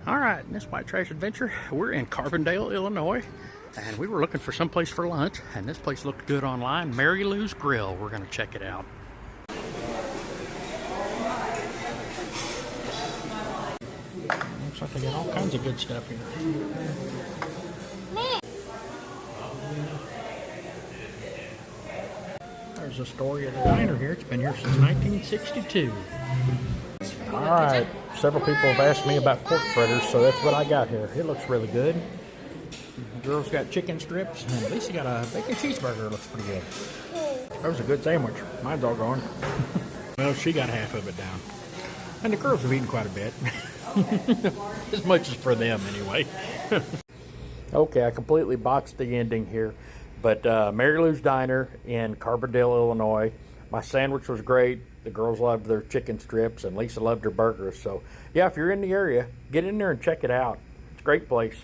All right, in this White Trash Adventure, we're in Carbondale, Illinois, and we were looking for some place for lunch, and this place looked good online, Mary Lou's Grill. We're gonna check it out. Looks like they got all kinds of good stuff here. There's the story of the diner here. It's been here since 1962. All right, several people have asked me about pork fritters, so that's what I got here. It looks really good. The girl's got chicken strips, and at least got a bacon cheeseburger. Looks pretty good. That was a good sandwich. Mine's all gone. Well, she got half of it down. And the girls have eaten quite a bit. As much as for them, anyway. Okay, I completely botched the ending here. But Mary Lou's Diner in Carbondale, Illinois. My sandwich was great. The girls loved their chicken strips, and Lisa loved her burgers. So, yeah, if you're in the area, get in there and check it out. It's a great place.